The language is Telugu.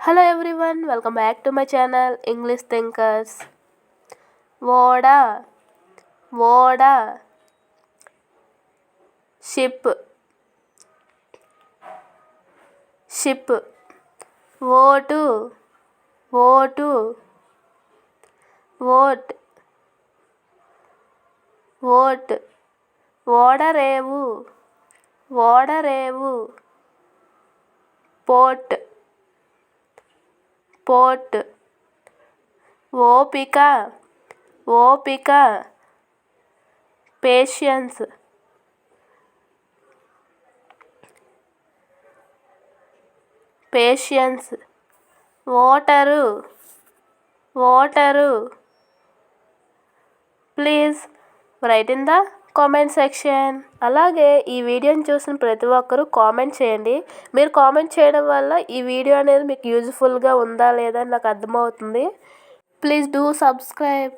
Hello everyone, welcome back to my channel English Thinkers. Voda, voda, ship, ship, votu, votu, vote, vote, ఓడరేవు, ఓడరేవు, పోట్, పోట్, ఓపిక, ఓపిక, patience, patience, voter, voter. Please right in the comment section. అలాగే ఈ వీడియోని చూసిన ప్రతి ఒక్కరూ కామెంట్ చేయండి. మీరు కామెంట్ చేయడం వల్ల ఈ వీడియో అనేది మీకు యూజ్ఫుల్గా ఉందా లేదా అని నాకు అర్థమవుతుంది. Please do subscribe.